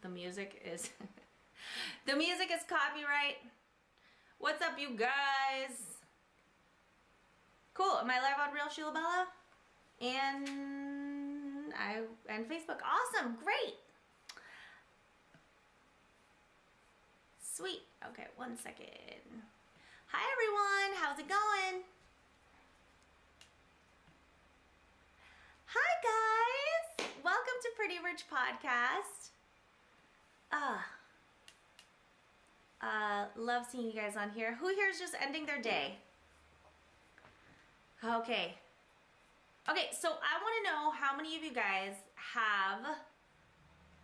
The music is the music is copyright. What's up, you guys? Cool. Am I live on Real Sheila Bella? And Facebook. Awesome. Great. Sweet. Okay, 1 second. Hi everyone. How's it going? Hi guys. Welcome to Pretty Rich Podcast. Love seeing you guys on here. Who here is just ending their day? Okay, so I want to know how many of you guys have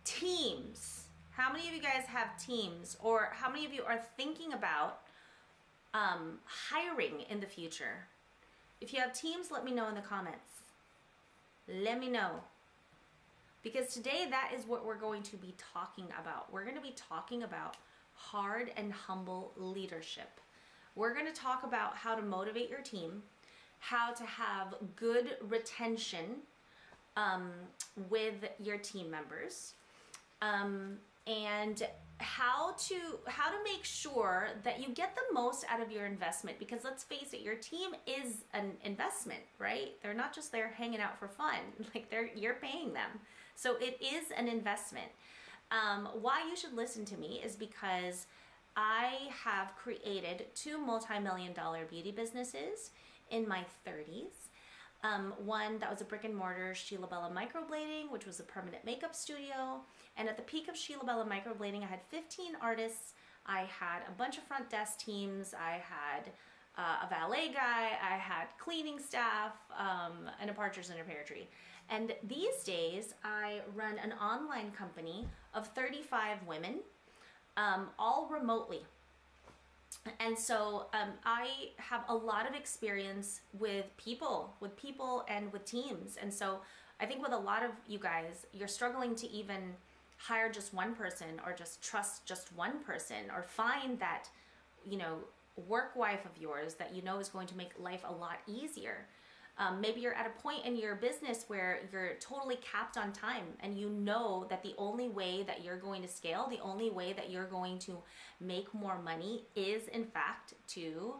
teams. How many of you guys have teams, or how many of you are thinking about hiring in the future? If you have teams, let me know in the comments. Let me know. Because today that is what we're going to be talking about. We're going to be talking about hard and humble leadership. We're going to talk about how to motivate your team, how to have good retention with your team members, and how to make sure that you get the most out of your investment. Because let's face it, your team is an investment, right? They're not just there hanging out for fun. Like you're paying them. So it is an investment. Why you should listen to me is because I have created 2 multi-million-dollar beauty businesses in my 30s. One that was a brick and mortar Sheila Bella microblading, which was a permanent makeup studio. And at the peak of Sheila Bella microblading, I had 15 artists. I had a bunch of front desk teams. I had a valet guy. I had cleaning staff, and a partridge in a pear tree. And these days, I run an online company of 35 women, all remotely. And so I have a lot of experience with people and with teams. And so I think with a lot of you guys, you're struggling to even hire just one person, or just trust just one person, or find that, work wife of yours that is going to make life a lot easier. Maybe you're at a point in your business where you're totally capped on time, and you know that the only way that you're going to scale, the only way that you're going to make more money is in fact to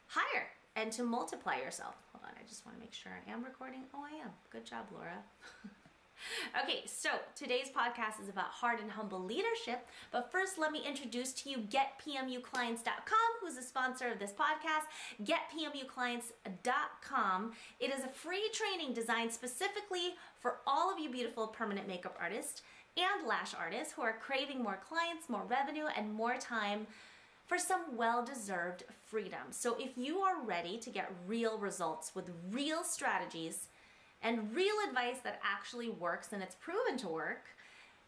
hire and to multiply yourself. Hold on, I just want to make sure I am recording. Oh, I am. Good job, Laura. Okay, so today's podcast is about hard and humble leadership. But first, let me introduce to you GetPMUclients.com, who's a sponsor of this podcast. GetPMUclients.com. It is a free training designed specifically for all of you beautiful permanent makeup artists and lash artists who are craving more clients, more revenue, and more time for some well-deserved freedom. So if you are ready to get real results with real strategies and real advice that actually works, and it's proven to work,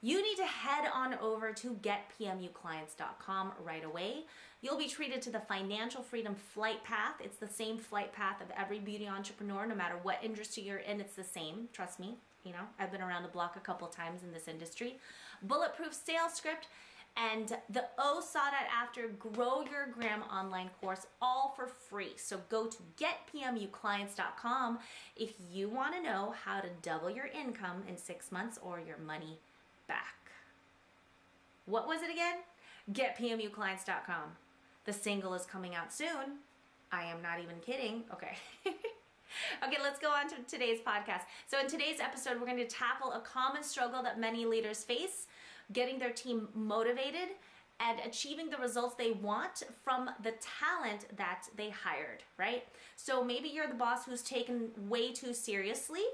you need to head on over to getpmuclients.com right away. You'll be treated to the financial freedom flight path. It's the same flight path of every beauty entrepreneur, no matter what industry you're in. It's the same, trust me. I've been around the block a couple times in this industry. Bulletproof sales script, and the sought after Grow Your Gram online course, all for free. So go to getpmuclients.com if you want to know how to double your income in 6 months or your money back. What was it again? Getpmuclients.com. The single is coming out soon. I am not even kidding. Okay. Okay, let's go on to today's podcast. So in today's episode, we're going to tackle a common struggle that many leaders face: getting their team motivated and achieving the results they want from the talent that they hired, right? So maybe you're the boss who's taken way too seriously,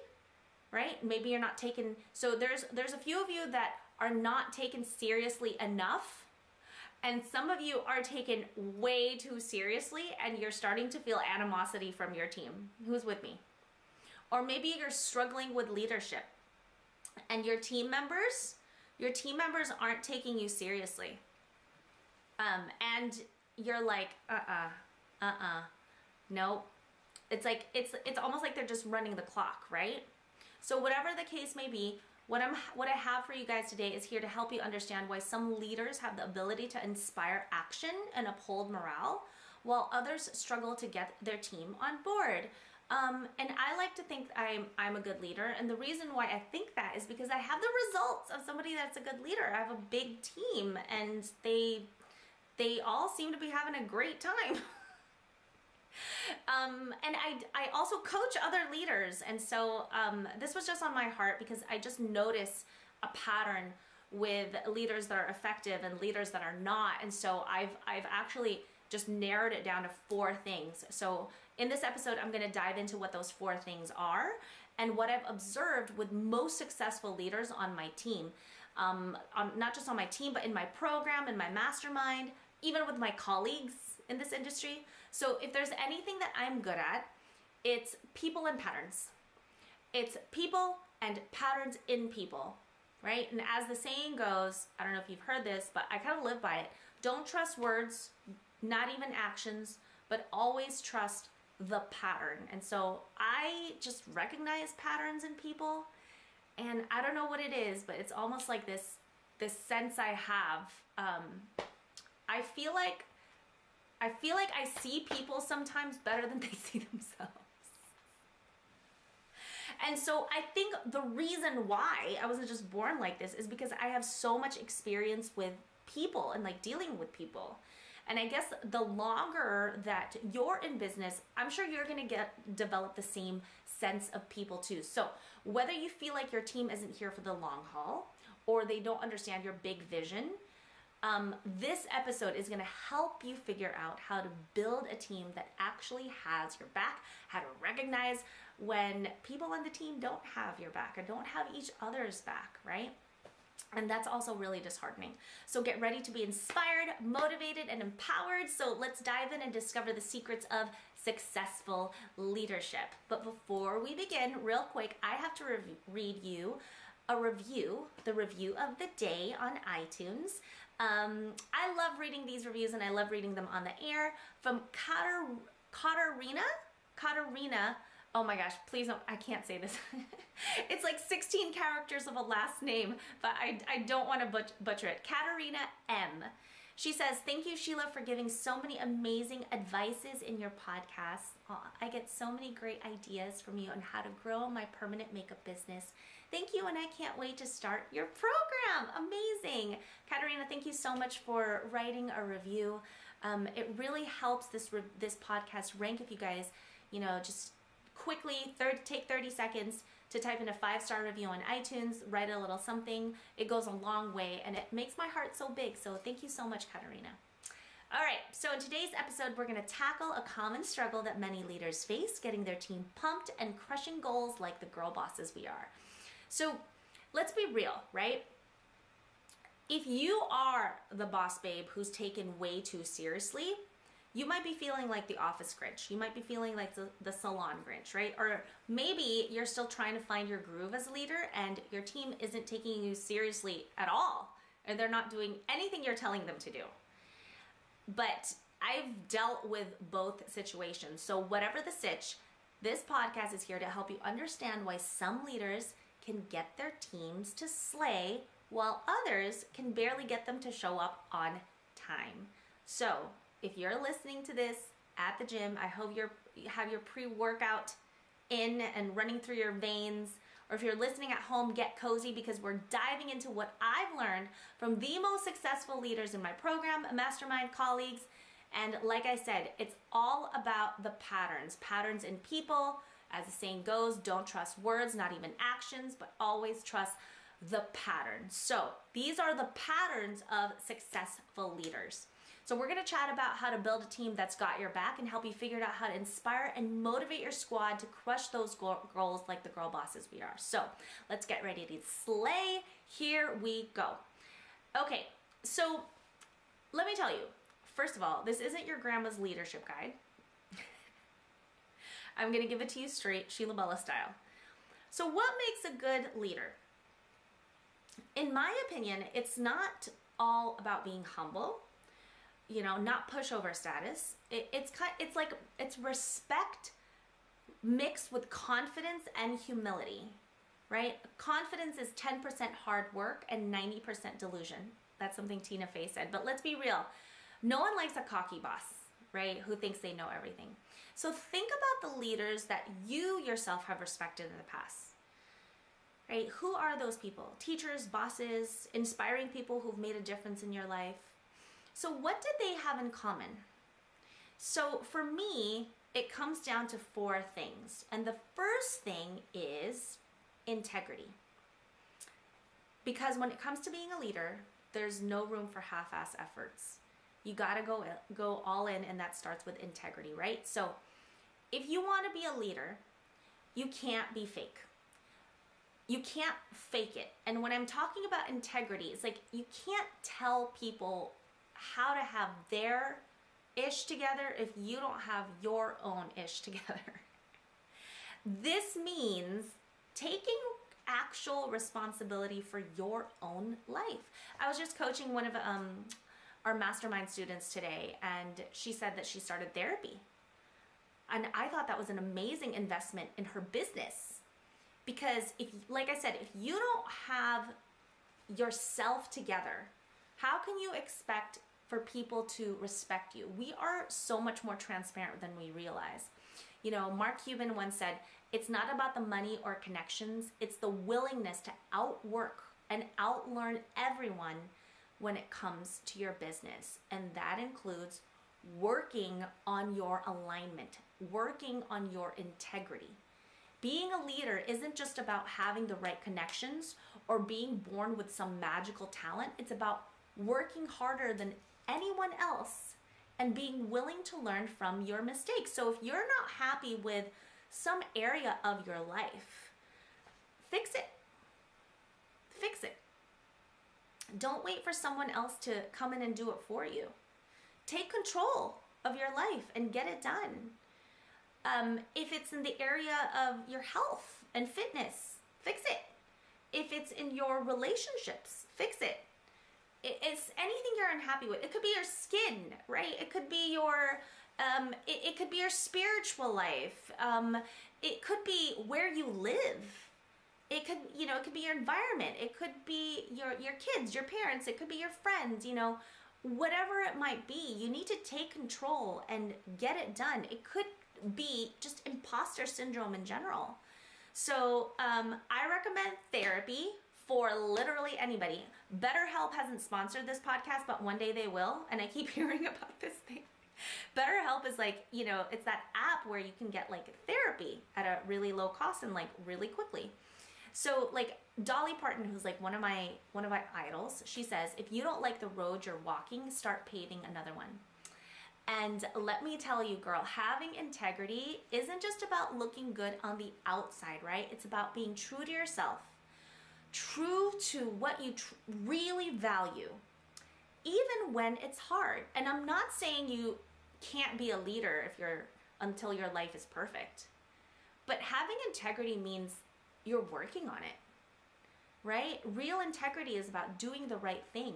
right? Maybe you're not taken, so there's a few of you that are not taken seriously enough, and some of you are taken way too seriously, and you're starting to feel animosity from your team. Who's with me? Or maybe you're struggling with leadership, and your team members aren't taking you seriously. And you're like, nope. It's like, it's almost like they're just running the clock, right? So whatever the case may be, what I have for you guys today is here to help you understand why some leaders have the ability to inspire action and uphold morale, while others struggle to get their team on board. And I like to think I'm a good leader. And the reason why I think that is because I have the results of somebody that's a good leader. I have a big team and they all seem to be having a great time. And I also coach other leaders. And so this was just on my heart because I just notice a pattern with leaders that are effective and leaders that are not. And so I've actually just narrowed it down to 4 things. So in this episode, I'm going to dive into what those 4 things are and what I've observed with most successful leaders on my team. Not just on my team, but in my program, in my mastermind, even with my colleagues in this industry. So if there's anything that I'm good at, it's people and patterns. It's people and patterns in people, right? And as the saying goes, I don't know if you've heard this, but I kind of live by it. Don't trust words, not even actions, but always trust the pattern. And so I just recognize patterns in people, and I don't know what it is, but it's almost like this sense I have. I feel like I see people sometimes better than they see themselves. And so I think the reason why I wasn't just born like this is because I have so much experience with people and like dealing with people. And I guess the longer that you're in business, I'm sure you're going to develop the same sense of people too. So whether you feel like your team isn't here for the long haul or they don't understand your big vision, this episode is going to help you figure out how to build a team that actually has your back, how to recognize when people on the team don't have your back or don't have each other's back, right? And that's also really disheartening. So get ready to be inspired, motivated, and empowered. So let's dive in and discover the secrets of successful leadership. But before we begin, real quick, I have to read you the review of the day on iTunes. I love reading these reviews and I love reading them on the air from Katarina. Oh my gosh, please don't, I can't say this. It's like 16 characters of a last name, but I don't want to butcher it. Katarina M. She says, thank you, Sheila, for giving so many amazing advices in your podcast. I get so many great ideas from you on how to grow my permanent makeup business. Thank you, and I can't wait to start your program. Amazing. Katarina, thank you so much for writing a review. It really helps this podcast rank if you guys, just quickly take 30 seconds to type in a 5-star review on iTunes, write a little something. It goes a long way and it makes my heart so big. So thank you so much, Katarina. All right, so in today's episode, we're going to tackle a common struggle that many leaders face, getting their team pumped and crushing goals like the girl bosses we are. So let's be real, right? If you are the boss babe who's taken way too seriously, you might be feeling like the office Grinch. You might be feeling like the salon Grinch, right? Or maybe you're still trying to find your groove as a leader and your team isn't taking you seriously at all, and they're not doing anything you're telling them to do. But I've dealt with both situations. So whatever the sitch, this podcast is here to help you understand why some leaders can get their teams to slay while others can barely get them to show up on time. So if you're listening to this at the gym, I hope you have your pre-workout in and running through your veins. Or if you're listening at home, get cozy because we're diving into what I've learned from the most successful leaders in my program, mastermind colleagues. And like I said, it's all about the patterns in people. As the saying goes, don't trust words, not even actions, but always trust the pattern. So these are the patterns of successful leaders. So we're going to chat about how to build a team that's got your back and help you figure out how to inspire and motivate your squad to crush those goals like the girl bosses we are. So let's get ready to slay. Here we go. Okay, so let me tell you, first of all, this isn't your grandma's leadership guide. I'm going to give it to you straight, Sheila Bella style. So what makes a good leader? In my opinion, it's not all about being humble, not pushover status. It's respect mixed with confidence and humility, right? Confidence is 10% hard work and 90% delusion. That's something Tina Fey said. But let's be real. No one likes a cocky boss. right? Who thinks they know everything. So think about the leaders that you yourself have respected in the past, right? Who are those people? Teachers, bosses, inspiring people who've made a difference in your life. So what did they have in common? So for me, it comes down to 4 things. And the first thing is integrity. Because when it comes to being a leader, there's no room for half-ass efforts. You gotta go all in, and that starts with integrity, right? So if you wanna be a leader, you can't be fake. You can't fake it. And when I'm talking about integrity, it's like you can't tell people how to have their ish together if you don't have your own ish together. This means taking actual responsibility for your own life. I was just coaching one of our mastermind students today, and she said that she started therapy. And I thought that was an amazing investment in her business. Because if, like I said, if you don't have yourself together, how can you expect for people to respect you? We are so much more transparent than we realize. You know, Mark Cuban once said, it's not about the money or connections, it's the willingness to outwork and outlearn everyone when it comes to your business. And that includes working on your alignment, working on your integrity. Being a leader isn't just about having the right connections or being born with some magical talent. It's about working harder than anyone else and being willing to learn from your mistakes. So if you're not happy with some area of your life, fix it. Fix it. Don't wait for someone else to come in and do it for you. Take control of your life and get it done. If it's in the area of your health and fitness, fix it. If it's in your relationships, fix it. It's anything you're unhappy with. It could be your skin, right? It could be your, it could be your spiritual life. It could be where you live. It could, it could be your environment. It could be your kids, your parents. It could be your friends, whatever it might be. You need to take control and get it done. It could be just imposter syndrome in general. So I recommend therapy for literally anybody. BetterHelp hasn't sponsored this podcast, but one day they will. And I keep hearing about this thing. BetterHelp is like, it's that app where you can get like therapy at a really low cost and like really quickly. So like Dolly Parton, who's like one of my idols, she says, if you don't like the road you're walking, start paving another one. And let me tell you, girl, having integrity isn't just about looking good on the outside, right? It's about being true to yourself, true to what you really value, even when it's hard. And I'm not saying you can't be a leader until your life is perfect. But having integrity means you're working on it, right? Real integrity is about doing the right thing,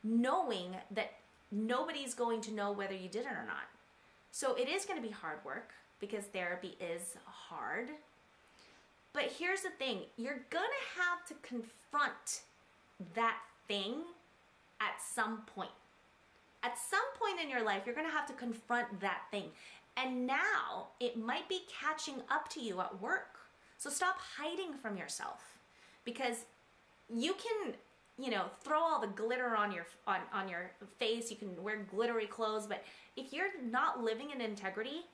knowing that nobody's going to know whether you did it or not. So it is going to be hard work because therapy is hard. But here's the thing, you're going to have to confront that thing at some point. At some point in your life, you're going to have to confront that thing. And now it might be catching up to you at work. So stop hiding from yourself, because you can, throw all the glitter on your face. You can wear glittery clothes, but if you're not living in integrity,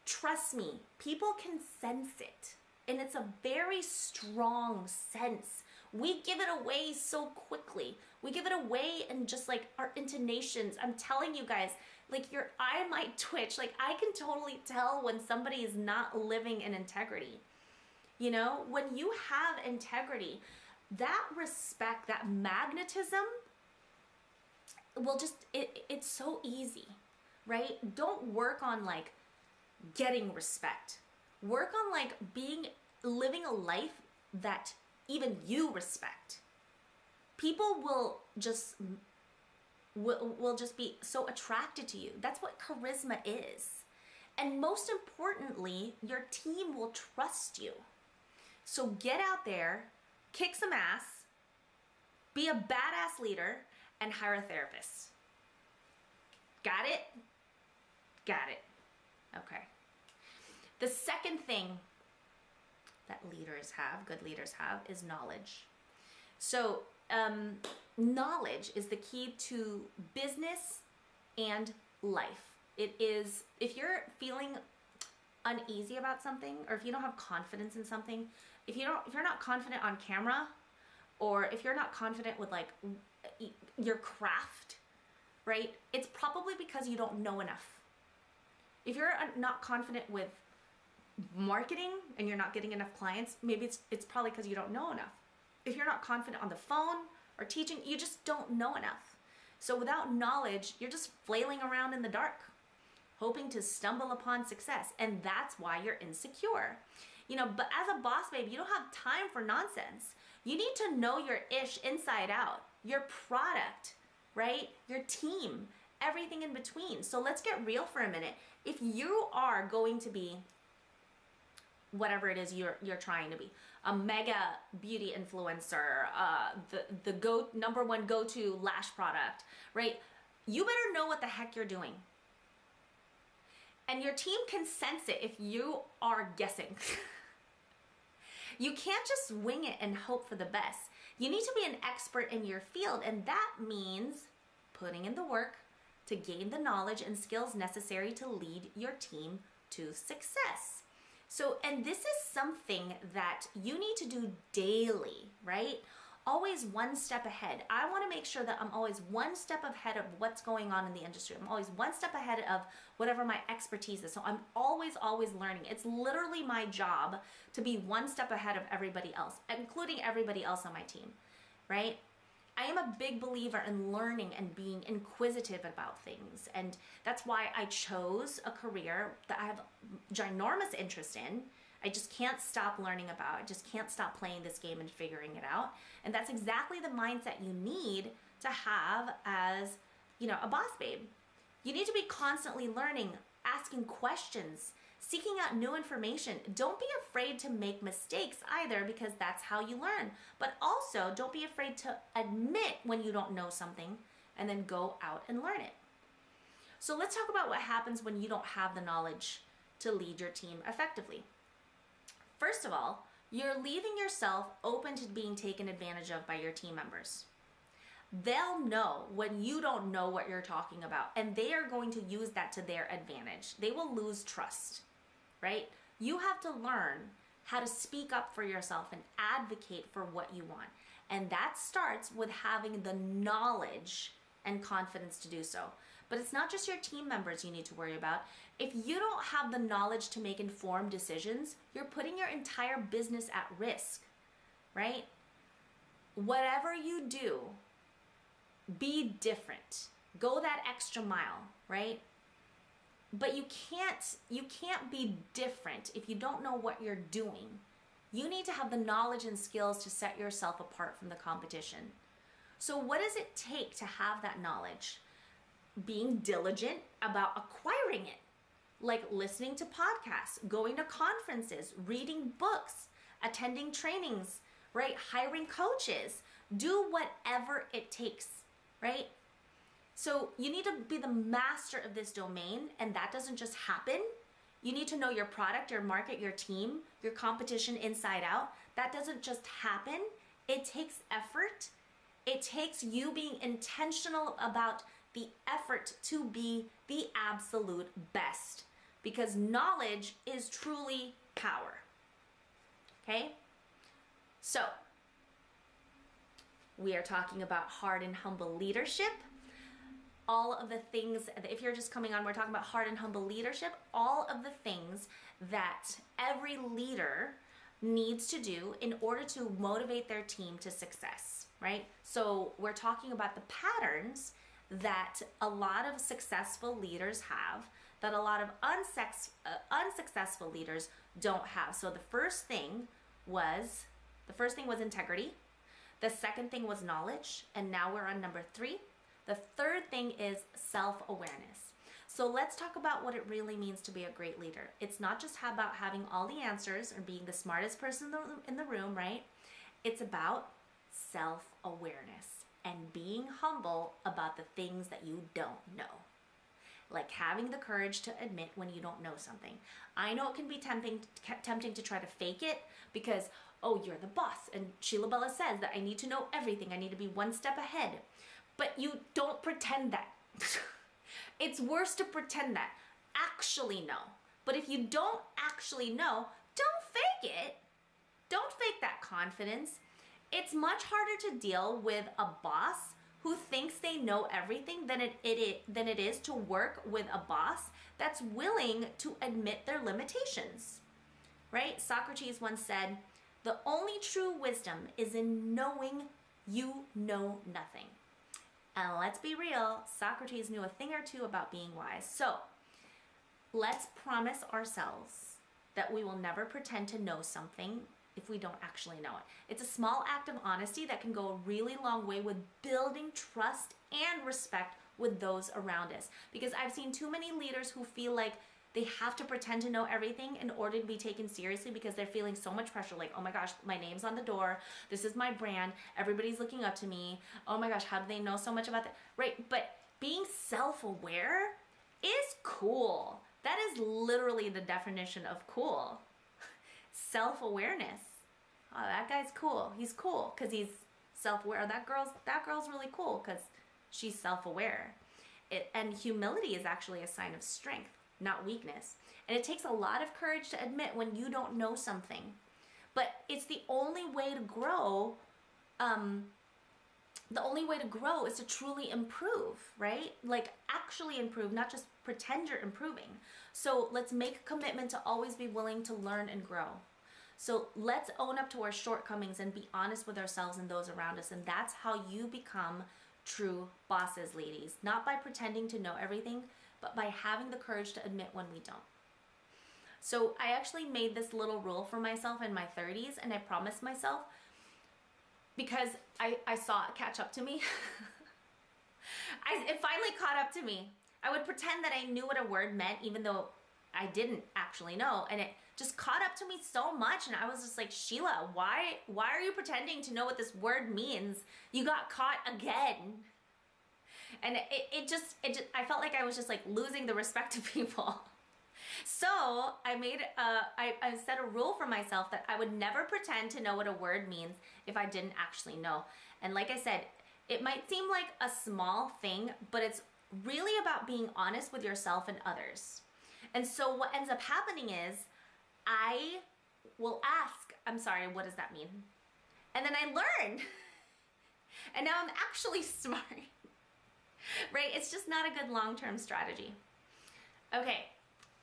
trust me, people can sense it. And it's a very strong sense. We give it away so quickly. We give it away in just like our intonations. I'm telling you guys, like your eye might twitch. Like I can totally tell when somebody is not living in integrity. When you have integrity, that respect, that magnetism will just, it's so easy, right? Don't work on like getting respect. Work on like living a life that even you respect. People will just be so attracted to you. That's what charisma is. And most importantly, your team will trust you. So get out there, kick some ass, be a badass leader, and hire a therapist. Got it? Got it. Okay. The second thing that leaders have, good leaders have, is knowledge. So knowledge is the key to business and life. It is, if you're feeling uneasy about something, or if you don't have confidence in something, if you're not confident on camera, or if you're not confident with like your craft, right? It's probably because you don't know enough. If you're not confident with marketing and you're not getting enough clients, maybe it's probably because you don't know enough. If you're not confident on the phone or teaching, you just don't know enough. So without knowledge, you're just flailing around in the dark, hoping to stumble upon success. And that's why you're insecure. But as a boss babe, you don't have time for nonsense. You need to know your ish inside out, your product, right? Your team, everything in between. So let's get real for a minute. If you are going to be whatever it is you're trying to be, a mega beauty influencer, the number one go-to lash product, right? You better know what the heck you're doing. And your team can sense it if you are guessing. You can't just wing it and hope for the best. You need to be an expert in your field, and that means putting in the work to gain the knowledge and skills necessary to lead your team to success. So, and this is something that you need to do daily, right? Always one step ahead. I want to make sure that I'm always one step ahead of what's going on in the industry. I'm always one step ahead of whatever my expertise is. So I'm always learning. It's literally my job to be one step ahead of everybody else, including everybody else on my team, right? I am a big believer in learning and being inquisitive about things. And that's why I chose a career that I have ginormous interest in. I just can't stop learning about. I just can't stop playing this game and figuring it out. And that's exactly the mindset you need to have as, a boss babe. You need to be constantly learning, asking questions, seeking out new information. Don't be afraid to make mistakes either, because that's how you learn. But also, don't be afraid to admit when you don't know something and then go out and learn it. So let's talk about what happens when you don't have the knowledge to lead your team effectively. First of all, you're leaving yourself open to being taken advantage of by your team members. They'll know when you don't know what you're talking about, and they are going to use that to their advantage. They will lose trust, right? You have to learn how to speak up for yourself and advocate for what you want. And that starts with having the knowledge and confidence to do so. But it's not just your team members you need to worry about. If you don't have the knowledge to make informed decisions, you're putting your entire business at risk, right? Whatever you do, be different. Go that extra mile, right? But you can't be different if you don't know what you're doing. You need to have the knowledge and skills to set yourself apart from the competition. So what does it take to have that knowledge? Being diligent about acquiring it, like listening to podcasts, going to conferences, reading books, attending trainings, right? Hiring coaches. Do whatever it takes, right? So you need to be the master of this domain, and that doesn't just happen. You need to know your product, your market, your team, your competition inside out. That doesn't just happen. It takes effort. It takes you being intentional about the effort to be the absolute best, because knowledge is truly power. Okay? So, we are talking about hard and humble leadership. All of the things, if you're just coming on, we're talking about hard and humble leadership, all of the things that every leader needs to do in order to motivate their team to success, right? So we're talking about the patterns that a lot of successful leaders have that a lot of unsuccessful leaders don't have. So the first thing was integrity. The second thing was knowledge, and now we're on number 3. The third thing is self-awareness. So let's talk about what it really means to be a great leader. It's not just about having all the answers or being the smartest person in the room, right? It's about self-awareness and being humble about the things that you don't know. like having the courage to admit when you don't know something. I know it can be tempting to try to fake it because, oh, you're the boss, and Sheila Bella says that I need to know everything. I need to be one step ahead. But you don't pretend that. It's worse to pretend that. Actually know. But if you don't actually know, don't fake it. Don't fake that confidence. It's much harder to deal with a boss who thinks they know everything than it is to work with a boss that's willing to admit their limitations, right? Socrates once said, "The only true wisdom is in knowing you know nothing." And let's be real, Socrates knew a thing or two about being wise. So let's promise ourselves that we will never pretend to know something if we don't actually know it. It's a small act of honesty that can go a really long way with building trust and respect with those around us. Because I've seen too many leaders who feel like they have to pretend to know everything in order to be taken seriously because they're feeling so much pressure, like, oh my gosh, my name's on the door, this is my brand, everybody's looking up to me, oh my gosh, how do they know so much about that? Right, but being self-aware is cool. That is literally the definition of cool. Self-awareness. Oh, that guy's cool. He's cool because he's self-aware. That girl's really cool because she's self-aware. And humility is actually a sign of strength, not weakness. And it takes a lot of courage to admit when you don't know something. But it's the only way to grow. The only way to grow is to truly improve, right? Like actually improve, not just pretend you're improving. So let's make a commitment to always be willing to learn and grow. So let's own up to our shortcomings and be honest with ourselves and those around us. And that's how you become true bosses, ladies. Not by pretending to know everything, but by having the courage to admit when we don't. So I actually made this little rule for myself in my 30s, and I promised myself, because I saw it catch up to me. It finally caught up to me. I would pretend that I knew what a word meant, even though I didn't actually know. And it just caught up to me so much. And I was just like, Sheila, why are you pretending to know what this word means? You got caught again. And I felt like I was just like losing the respect of people. So I set a rule for myself that I would never pretend to know what a word means if I didn't actually know. And like I said, it might seem like a small thing, but it's really about being honest with yourself and others. And so what ends up happening is I will ask, I'm sorry, what does that mean? And then I learn. And now I'm actually smart. Right? It's just not a good long-term strategy. Okay.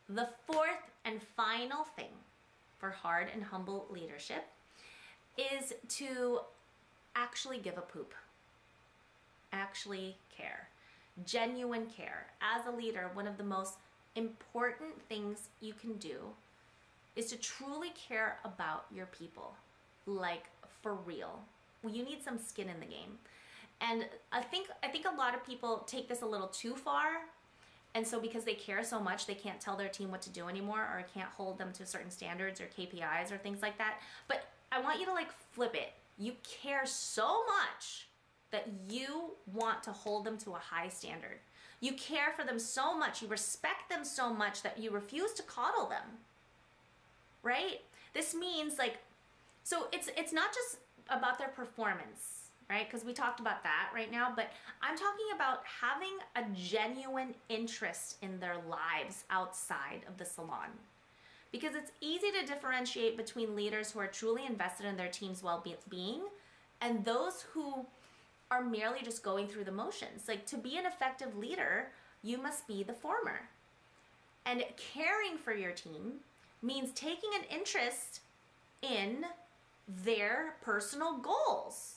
The fourth and final thing for hard and humble leadership is to actually give a poop. Actually care. Genuine care. As a leader, one of the most important things you can do is to truly care about your people. Like, for real. You need some skin in the game. And I think a lot of people take this a little too far. And so because they care so much, they can't tell their team what to do anymore, or can't hold them to certain standards or KPIs or things like that. But I want you to like flip it. You care so much that you want to hold them to a high standard. You care for them so much, you respect them so much that you refuse to coddle them. Right? This means like, so it's not just about their performance. Right? Because we talked about that right now, but I'm talking about having a genuine interest in their lives outside of the salon. Because it's easy to differentiate between leaders who are truly invested in their team's well-being and those who are merely just going through the motions. Like, to be an effective leader, you must be the former. And caring for your team means taking an interest in their personal goals.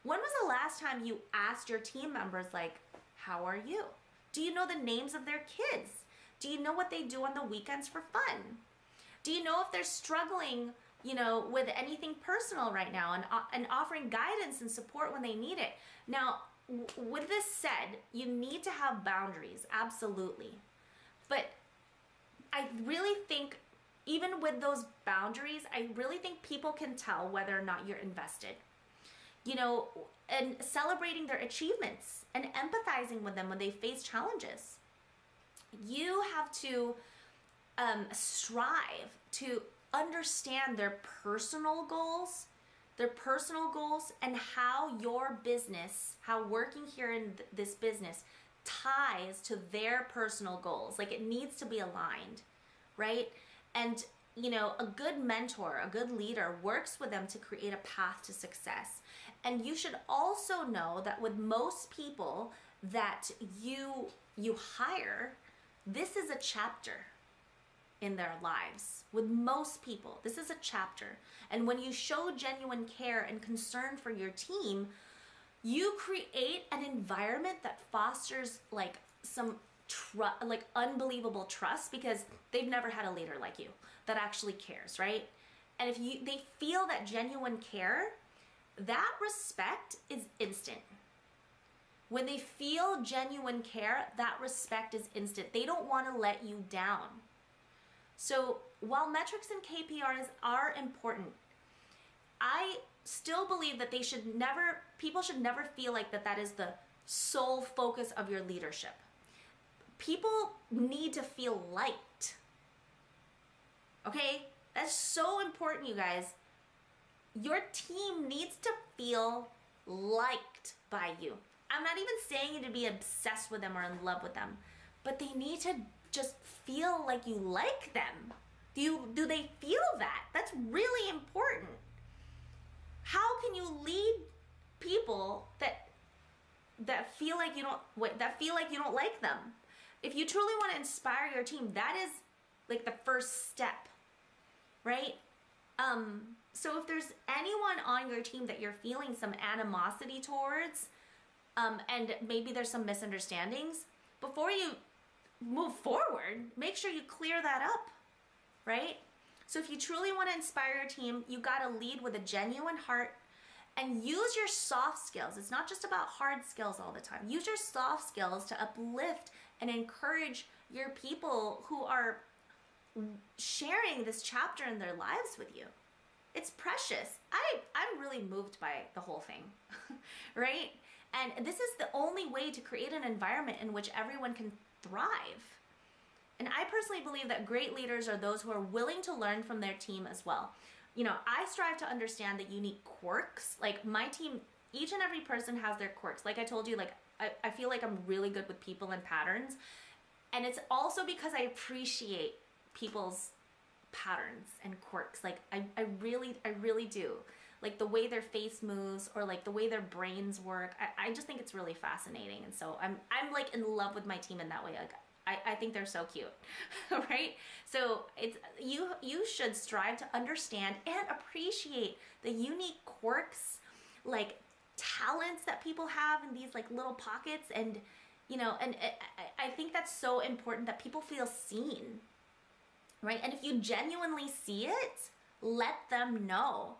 When was the last time you asked your team members, like, how are you? Do you know the names of their kids? Do you know what they do on the weekends for fun? Do you know if they're struggling, with anything personal right now, and offering guidance and support when they need it? Now, with this said, you need to have boundaries, absolutely. But I really think, even with those boundaries, I really think people can tell whether or not you're invested. And celebrating their achievements and empathizing with them when they face challenges. you have to strive to understand their personal goals, and how your business, how working here in this business ties to their personal goals. Like, it needs to be aligned, right? And you know, a good mentor, a good leader works with them to create a path to success. And you should also know that with most people that you hire, this is a chapter in their lives. With most people, this is a chapter. And when you show genuine care and concern for your team, you create an environment that fosters like some unbelievable trust, because they've never had a leader like you that actually cares, right? And if they feel that genuine care, that respect is instant. When they feel genuine care, that respect is instant. They don't want to let you down. So while metrics and KPIs are important, I still believe that people should never feel like that is the sole focus of your leadership. People need to feel liked. Okay? That's so important, you guys. Your team needs to feel liked by you. I'm not even saying you to be obsessed with them or in love with them, but they need to just feel like you like them. Do they feel that? That's really important. How can you lead people that feel like you don't like them? If you truly want to inspire your team, that is like the first step, right? So if there's anyone on your team that you're feeling some animosity towards, and maybe there's some misunderstandings, before you move forward, make sure you clear that up, right? So if you truly want to inspire your team, you got to lead with a genuine heart and use your soft skills. It's not just about hard skills all the time. Use your soft skills to uplift and encourage your people who are sharing this chapter in their lives with you. It's precious. I'm really moved by the whole thing, right? And this is the only way to create an environment in which everyone can thrive. And I personally believe that great leaders are those who are willing to learn from their team as well. You know, I strive to understand the unique quirks. Like, my team, each and every person has their quirks. Like I told you, like I feel like I'm really good with people and patterns. And it's also because I appreciate people's patterns and quirks. Like I really do. Like the way their face moves, or like the way their brains work. I just think it's really fascinating. And so I'm like in love with my team in that way. Like I think they're so cute, right? So it's you should strive to understand and appreciate the unique quirks, like talents that people have in these like little pockets. And you know, and I think that's so important, that people feel seen, right? And if you genuinely see it, let them know.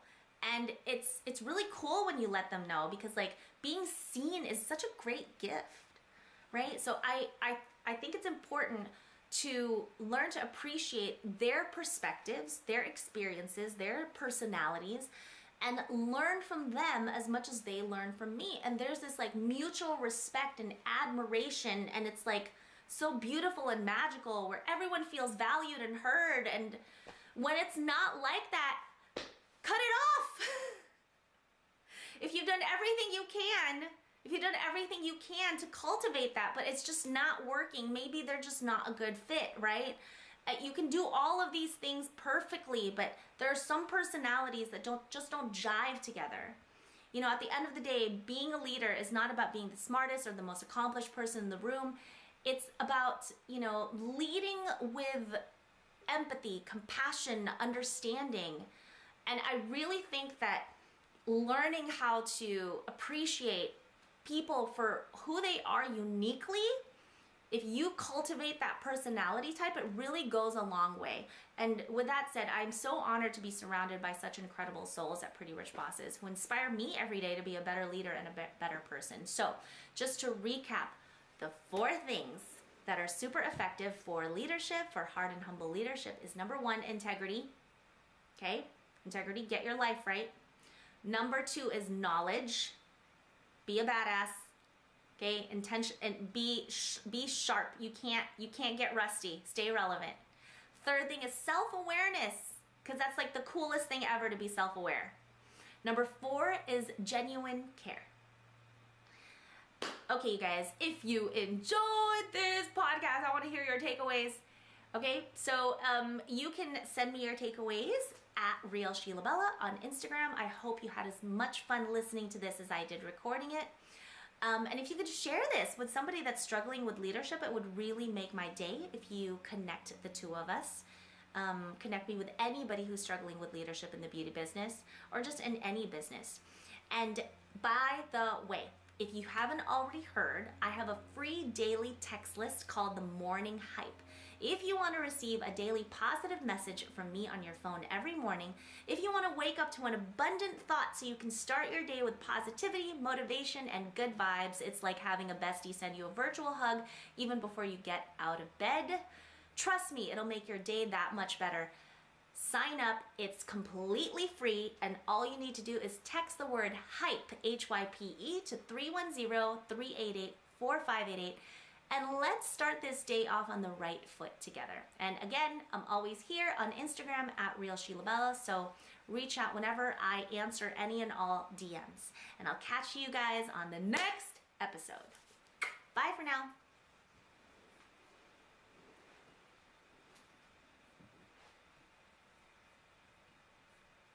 And it's really cool when you let them know, because like being seen is such a great gift, right? So I think it's important to learn to appreciate their perspectives, their experiences, their personalities, and learn from them as much as they learn from me. And there's this like mutual respect and admiration, and it's like so beautiful and magical, where everyone feels valued and heard. And when it's not like that, cut it off. If you've done everything you can to cultivate that, but it's just not working, maybe they're just not a good fit, right? You can do all of these things perfectly, but there are some personalities that don't jive together. You know, at the end of the day, being a leader is not about being the smartest or the most accomplished person in the room. It's about, you know, leading with empathy, compassion, understanding. And I really think that learning how to appreciate people for who they are uniquely, if you cultivate that personality type, it really goes a long way. And with that said, I'm so honored to be surrounded by such incredible souls at Pretty Rich Bosses who inspire me every day to be a better leader and a better person. So just to recap, the 4 things that are super effective for leadership, for hard and humble leadership, is number 1, integrity. Okay? Integrity, get your life right. Number 2 is knowledge. Be a badass. Okay, intention and be sharp. You can't get rusty. Stay relevant. Third thing is self-awareness, because that's like the coolest thing ever, to be self-aware. Number 4 is genuine care. Okay, you guys, if you enjoyed this podcast, I want to hear your takeaways. Okay, so you can send me your takeaways at Real Sheila Bella on Instagram. I hope you had as much fun listening to this as I did recording it. And if you could share this with somebody that's struggling with leadership, it would really make my day if you connect the two of us. Connect me with anybody who's struggling with leadership in the beauty business or just in any business. And by the way, if you haven't already heard, I have a free daily text list called the Morning Hype. If you want to receive a daily positive message from me on your phone every morning, if you want to wake up to an abundant thought so you can start your day with positivity, motivation, and good vibes, it's like having a bestie send you a virtual hug even before you get out of bed. Trust me, it'll make your day that much better. Sign up, it's completely free, and all you need to do is text the word HYPE, H-Y-P-E, to 310-388-4588, and let's start this day off on the right foot together. And again, I'm always here on Instagram at Real Sheila Bella, so reach out whenever. I answer any and all DMs. And I'll catch you guys on the next episode. Bye for now.